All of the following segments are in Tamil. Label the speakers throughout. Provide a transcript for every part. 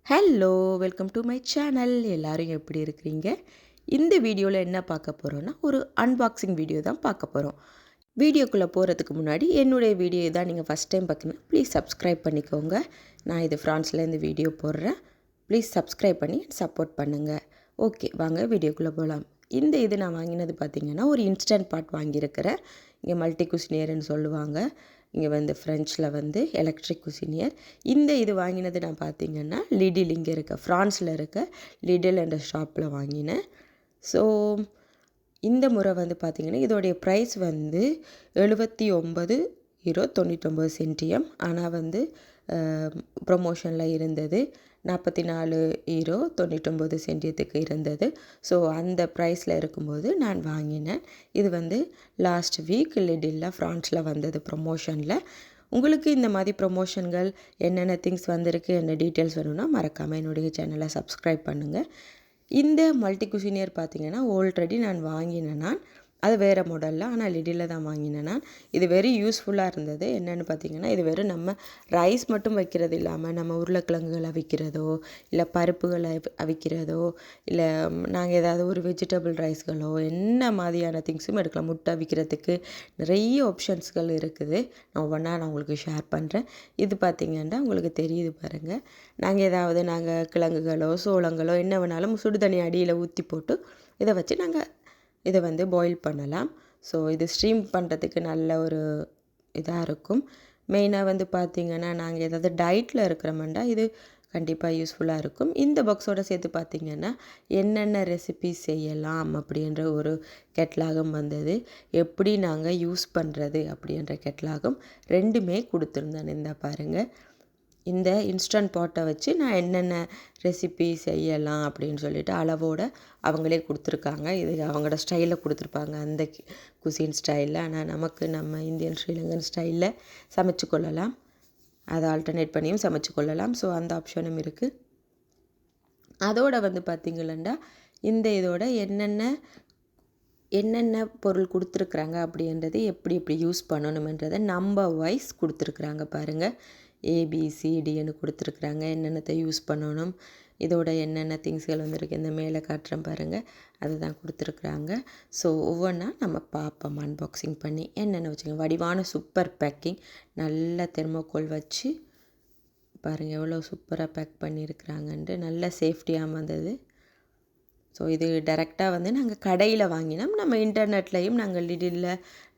Speaker 1: Hello, welcome to my channel. எல்லோரும் எப்படி இருக்கிறீங்க? இந்த வீடியோவில் என்ன பார்க்க போகிறோன்னா, ஒரு அன்பாக்சிங் வீடியோ தான் பார்க்க போகிறோம். வீடியோக்குள்ளே போகிறதுக்கு முன்னாடி என்னுடைய வீடியோ தான் நீங்கள் ஃபஸ்ட் டைம் பார்க்கணும், ப்ளீஸ் சப்ஸ்கிரைப் பண்ணிக்கோங்க. நான் இது ஃப்ரான்ஸ்லேருந்து வீடியோ போடுறேன். ப்ளீஸ் சப்ஸ்கிரைப் பண்ணி சப்போர்ட் பண்ணுங்கள். ஓகே, வாங்க வீடியோக்குள்ளே போகலாம். இது நான் வாங்கினது பார்த்திங்கன்னா, ஒரு இன்ஸ்டன்ட் பாட் வாங்கியிருக்கிறேன். இங்கே மல்டி குசினியர்னு சொல்லுவாங்க. இங்கே ஃப்ரெஞ்சில் எலக்ட்ரிக் குசினியர். இது வாங்கினது நான் பார்த்திங்கன்னா லிடில், இங்கே இருக்க ஃப்ரான்ஸில் இருக்க லிடில் என்ற ஷாப்பில் வாங்கினேன். ஸோ இந்த முறை பார்த்திங்கன்னா இதோடைய ப்ரைஸ் 79 சென்டியம். ஆனால் ப்ரொமோஷனில் இருந்தது 44 99 சென்டியத்துக்கு இருந்தது. ஸோ அந்த ப்ரைஸில் இருக்கும்போது நான் வாங்கினேன். இது லாஸ்ட் வீக் லிடில் ஃப்ரான்ஸில் வந்தது ப்ரொமோஷனில். உங்களுக்கு இந்த மாதிரி ப்ரொமோஷன்கள் என்னென்ன திங்ஸ் வந்திருக்கு, என்ன டீட்டெயில்ஸ் வேணும்னா மறக்காமல் என்னுடைய சேனலை சப்ஸ்கிரைப் பண்ணுங்கள். இந்த மல்டி குசினியர் பார்த்திங்கன்னா ஆல்ரெடி நான் வாங்கினேன். அது வேறு மாடலில், ஆனால் லிடில் தான் வாங்கினேன் நான். இது வெரி யூஸ்ஃபுல்லாக இருந்தது. என்னென்னு பார்த்திங்கன்னா, இது வெறும் நம்ம ரைஸ் மட்டும் வைக்கிறது இல்லாமல் நம்ம உருளைக்கிழங்குகள் அவிக்கிறதோ, இல்லை பருப்புகளை அவிக்கிறதோ, இல்லை நாங்கள் ஏதாவது ஒரு வெஜிடபிள் ரைஸ்களோ என்ன மாதிரியான திங்ஸும் எடுக்கலாம். முட்டை அவிக்கிறதுக்கு நிறைய ஆப்ஷன்ஸ்கள் இருக்குது. நான் ஒவ்வொன்றா நான் உங்களுக்கு ஷேர் பண்ணுறேன். இது பார்த்திங்கன்னா உங்களுக்கு தெரியுது பாருங்கள். நாங்கள் கிழங்குகளோ சோளங்களோ என்ன வேணாலும் சுடு தண்ணி அடியில் ஊற்றி போட்டு இதை வச்சு நாங்கள் இதை பாயில் பண்ணலாம். ஸோ இது ஸ்ட்ரீம் பண்ணுறதுக்கு நல்ல ஒரு இதாக இருக்கும். மெயினாக பார்த்திங்கன்னா நாங்கள் ஏதாவது டயட்டில் இருக்கிறோம்னா இது கண்டிப்பாக யூஸ்ஃபுல்லாக இருக்கும். இந்த பாக்ஸோடு சேர்த்து பார்த்திங்கன்னா என்னென்ன ரெசிபி செய்யலாம் அப்படின்ற ஒரு கெட்லாகம் வந்தது. எப்படி நாங்கள் யூஸ் பண்ணுறது அப்படின்ற கெட்லாகம் ரெண்டுமே கொடுத்துருந்தேன். இந்த பாருங்கள், இந்த இன்ஸ்டன்ட் பாட்டை வச்சு நான் என்னென்ன ரெசிபி செய்யலாம் அப்படின்னு சொல்லிட்டு அளவோடு அவங்களே கொடுத்துருக்காங்க. இது அவங்களோட ஸ்டைலில் கொடுத்துருப்பாங்க, அந்த குசின் ஸ்டைலில். ஆனால் நம்ம இந்தியன் ஸ்ரீலங்கன் ஸ்டைலில் சமைச்சு கொள்ளலாம். அதை ஆல்டர்னேட் பண்ணியும் சமைச்சு கொள்ளலாம். ஸோ அந்த ஆப்ஷனும் இருக்குது. அதோடு பார்த்திங்களா இதோட என்னென்ன பொருள் கொடுத்துருக்குறாங்க அப்படின்றது எப்படி யூஸ் பண்ணணுமென்றதை நம்பர் வைஸ் கொடுத்துருக்குறாங்க பாருங்கள். ABCDன்னு கொடுத்துருக்குறாங்க. என்னென்னத்தை யூஸ் பண்ணணும், இதோட என்னென்ன திங்ஸ்கள் வந்திருக்கு, இந்த மேலே காட்டுறேன் பாருங்கள், அதுதான் கொடுத்துருக்குறாங்க. ஸோ ஒவ்வொன்றா நம்ம பார்ப்போம் அன்பாக்சிங் பண்ணி. என்னென்ன வச்சுங்க, வடிவான சூப்பர் பேக்கிங், நல்ல தெர்மோகோல் வச்சு பாருங்கள் எவ்வளோ சூப்பராக பேக் பண்ணியிருக்கிறாங்கன்ட்டு. நல்ல சேஃப்டியாக வந்தது. ஸோ இது டைரெக்டாக நாங்கள் கடையில் வாங்கினோம். நம்ம இன்டர்நெட்லேயும் நாங்கள் லிடில்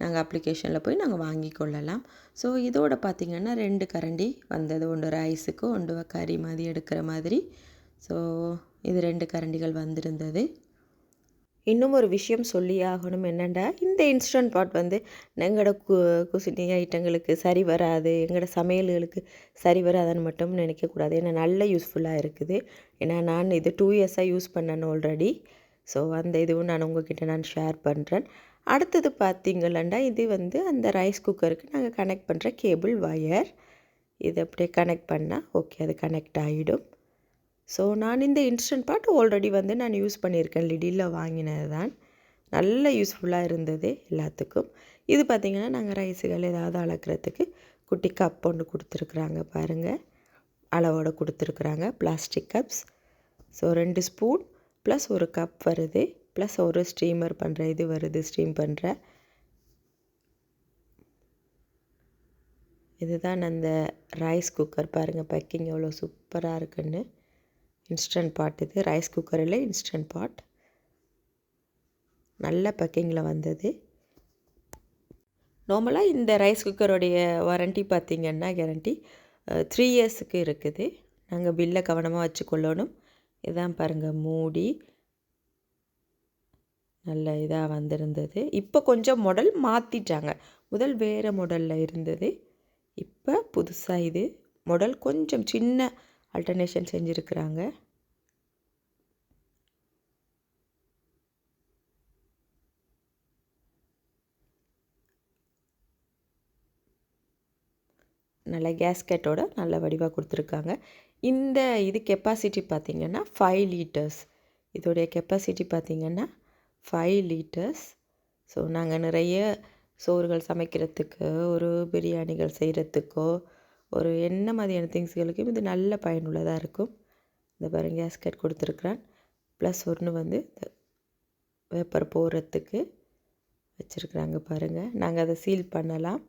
Speaker 1: நாங்கள் அப்ளிகேஷனில் போய் நாங்கள் வாங்கி கொள்ளலாம். ஸோ இதோட பார்த்திங்கன்னா 2 கரண்டி வந்தது. ஒன்று ரைஸுக்கு, ஒன்று கறி மாதிரி எடுக்கிற மாதிரி. ஸோ இது 2 கரண்டிகள் வந்திருந்தது. இன்னும் ஒரு விஷயம் சொல்லி ஆகணும். என்னென்னா, இந்த இன்ஸ்டன்ட் பாட் எங்களோட குசினி ஐட்டங்களுக்கு சரி வராது, எங்களோட சமையல்களுக்கு சரி வராதுன்னு மட்டும் நினைக்கக்கூடாது. ஏன்னா நல்ல யூஸ்ஃபுல்லாக இருக்குது. ஏன்னா நான் இது 2 இயர்ஸாக யூஸ் பண்ணேன் ஆல்ரெடி. ஸோ அந்த இதுவும் நான் உங்கள்கிட்ட நான் ஷேர் பண்ணுறேன். அடுத்தது பார்த்திங்களா, இது அந்த ரைஸ் குக்கருக்கு நாங்கள் கனெக்ட் பண்ணுற கேபிள் வயர். இது அப்படியே கனெக்ட் பண்ணால் ஓகே, அது கனெக்ட் ஆகிடும். ஸோ நான் இந்த இன்ஸ்டன்ட் பாட் ஆல்ரெடி நான் யூஸ் பண்ணியிருக்கேன். லிடில் வாங்கினது தான். நல்ல யூஸ்ஃபுல்லாக இருந்தது எல்லாத்துக்கும். இது பார்த்திங்கன்னா நாங்கள் ரைஸுகள் ஏதாவது அளக்கிறதுக்கு குட்டி கப் ஒன்று கொடுத்துருக்குறாங்க பாருங்கள். அளவோடு கொடுத்துருக்குறாங்க, plastic cups. So 2 spoon plus ஒரு கப் வருது, ப்ளஸ் ஒரு ஸ்டீமர் பண்ணுற இது வருது, ஸ்டீம் பண்ணுற. இதுதான் அந்த ரைஸ் குக்கர். பாருங்கள் பேக்கிங் எவ்வளோ சூப்பராக இருக்குன்னு. இன்ஸ்டன்ட் பாட், இது ரைஸ் குக்கரில் இன்ஸ்டன்ட் பாட். நல்ல பேக்கிங்கில் வந்தது. நார்மலாக இந்த ரைஸ் குக்கருடைய வாரண்ட்டி பார்த்திங்கன்னா கேரண்டி 3 இயர்ஸுக்கு இருக்குது. நாங்கள் பில்லை கவனமாக வச்சுக்கொள்ளணும். இதான் பாருங்கள் மூடி, நல்ல இதாக வந்திருந்தது. இப்போ கொஞ்சம் மாடல் மாற்றிட்டாங்க. முதல் வேறு மாடலில் இருந்தது, இப்போ புதுசாக இது மாடல் கொஞ்சம் சின்ன ஆல்டர்னேஷன் செஞ்சுருக்குறாங்க. நல்ல கேஸ்கெட்டோட நல்ல வடிவாக கொடுத்துருக்காங்க. இது கெப்பாசிட்டி பார்த்திங்கன்னா 5 லிட்டர்ஸ். இதோடைய கெப்பாசிட்டி பார்த்திங்கன்னா 5 லிட்டர்ஸ். ஸோ நாங்கள் நிறைய சோறுகள் சமைக்கிறதுக்கு, ஒரு பிரியாணிகள் செய்கிறதுக்கோ, ஒரு என்ன மாதிரியான திங்ஸ்களுக்கும் இது நல்ல பயனுள்ளதாக இருக்கும். இந்த பாருங்க கேஸ்கெட் கொடுத்துருக்குறேன். ப்ளஸ் ஒன்று வந்து வேப்பர் போடுறதுக்கு வச்சுருக்குறாங்க பாருங்கள். நாங்கள் அதை சீல் பண்ணலாம்.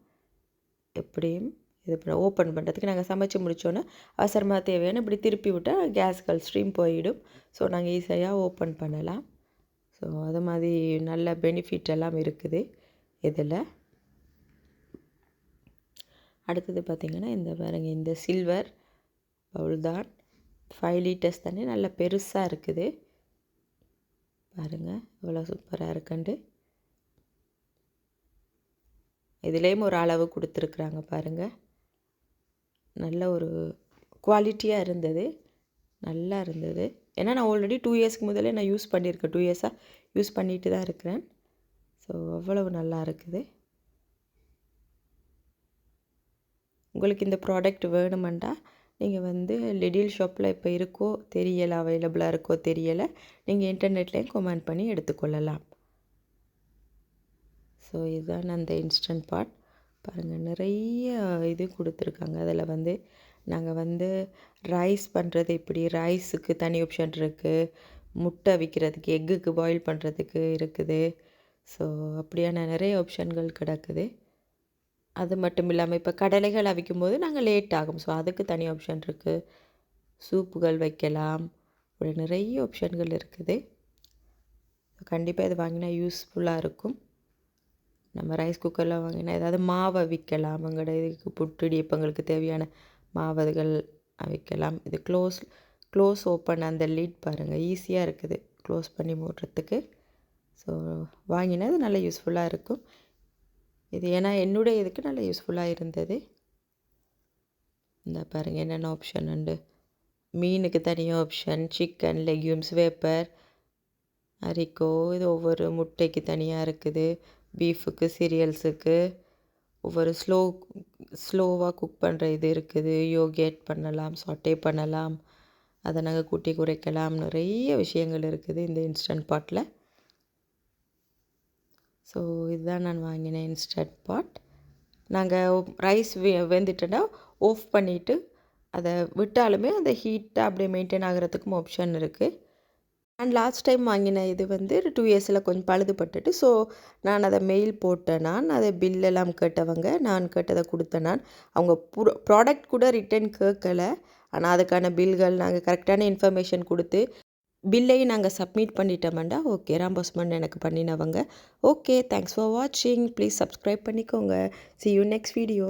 Speaker 1: எப்படியும் இது ஓப்பன் பண்ணுறதுக்கு நாங்கள் சமைச்சு முடித்தோன்னே அவசரமாக தேவையான இப்படி திருப்பி விட்டால் கேஸ்கள் ஸ்ட்ரீம் போயிடும். ஸோ நாங்கள் ஈஸியாக ஓப்பன் பண்ணலாம். ஸோ அது மாதிரி நல்ல பெனிஃபிட் எல்லாம் இருக்குது இதில். அடுத்தது பார்த்திங்கன்னா இந்த பாருங்க இந்த சில்வர் பவுல் தான் 5 லிட்டர்ஸ் தண்ணி நல்ல பெருசாக இருக்குது பாருங்கள் இவ்வளோ சூப்பராக இருக்குண்டு. இதுலேயும் ஒரு அளவு கொடுத்துருக்குறாங்க பாருங்கள். நல்ல ஒரு குவாலிட்டியாக இருந்தது, நல்லா இருந்தது. ஏன்னா நான் ஆல்ரெடி 2 இயர்ஸ்க்கு முதலே நான் யூஸ் பண்ணியிருக்கேன். 2 இயர்ஸாக யூஸ் பண்ணிட்டு தான் இருக்கிறேன். ஸோ அவ்வளவு நல்லா இருக்குது. உங்களுக்கு இந்த ப்ராடக்ட் வேணுமெண்டா நீங்கள் வந்து லிடில் ஷாப்பில் இப்போ இருக்கோ தெரியலை, அவைலபிளாக இருக்கோ தெரியலை, நீங்கள் இன்டர்நெட்லேயும் கமெண்ட் பண்ணி எடுத்துக்கொள்ளலாம். ஸோ இதுதான் அந்த இன்ஸ்டன்ட் பாட் பாருங்கள். நிறைய இது கொடுத்துருக்காங்க. அதில் வந்து நாங்கள் வந்து ரைஸ் பண்ணுறது இப்படி ரைஸுக்கு தனி ஆப்ஷன் இருக்குது, முட்டை விற்கிறதுக்கு எக்குக்கு பாயில் பண்ணுறதுக்கு இருக்குது. ஸோ அப்படியான நிறைய ஆப்ஷன்கள் கிடக்குது. அது மட்டும் இல்லாமல் இப்போ கடலைகள் அவிக்கும்போது நாங்கள் லேட் ஆகும். ஸோ அதுக்கு தனி ஆப்ஷன் இருக்குது. சூப்புகள் வைக்கலாம். இப்படி நிறைய ஆப்ஷன்கள் இருக்குது. கண்டிப்பாக இது வாங்கினா யூஸ்ஃபுல்லாக இருக்கும். நம்ம ரைஸ் குக்கரில் வாங்கினா ஏதாவது மாவை விற்கலாம். எங்களோட இதுக்கு புட்டு இடியப்பங்களுக்கு தேவையான மாவுகள் அவிக்கலாம். இது க்ளோஸ் ஓப்பன் அந்த லீட் பாருங்கள் ஈஸியாக இருக்குது க்ளோஸ் பண்ணி மூடுறதுக்கு. ஸோ வாங்கினா இது நல்ல யூஸ்ஃபுல்லாக இருக்கும். இது ஏன்னா என்னுடைய இதுக்கு நல்ல யூஸ்ஃபுல்லாக இருந்தது. இந்த பாருங்கள் என்னென்ன ஆப்ஷன் உண்டு. மீனுக்கு தனியாக ஆப்ஷன், சிக்கன், லெக்யூம்ஸ், வேப்பர், அரிக்கோ, இது ஒவ்வொரு முட்டைக்கு தனியாக இருக்குது. பீஃபுக்கு, சீரியல்ஸுக்கு ஒவ்வொரு ஸ்லோவாக குக் பண்ணுற இது இருக்குது. யோகேட் பண்ணலாம், சாட்டே பண்ணலாம், அதை நாங்கள் கூட்டி குறைக்கலாம். நிறைய விஷயங்கள் இருக்குது இந்த இன்ஸ்டன்ட் பாட்டில். ஸோ இதுதான் நான் வாங்கினேன் இன்ஸ்டன்ட் பாட். நாங்கள் ரைஸ் வெந்துட்டோன்னா ஆஃப் பண்ணிவிட்டு அதை விட்டாலுமே அந்த ஹீட்டாக அப்படியே மெயின்டைன் ஆகிறதுக்கும் ஆப்ஷன் இருக்குது. அண்ட் லாஸ்ட் டைம் வாங்கின இது வந்து 2 இயர்ஸில் கொஞ்சம் பழுதுபட்டுட்டு, ஸோ நான் அதை மெயில் போட்டேன். நான் அதை பில்லெல்லாம் கேட்டவங்க, நான் கேட்டதை கொடுத்தேன். அவங்க ப்ராடக்ட் கூட ரிட்டர்ன் கேட்கல. ஆனால் அதுக்கான பில்கள் நாங்கள் கரெக்டான இன்ஃபர்மேஷன் கொடுத்து பில்லையும் நாங்கள் சப்மிட் பண்ணிட்டோம்டா. ஓகே, ராம்பஸ்மன் எனக்கு பண்ணினவங்க. ஓகே, தேங்க்ஸ் ஃபார் வாட்சிங். ப்ளீஸ் சப்ஸ்கிரைப் பண்ணிக்கோங்க. see you next video.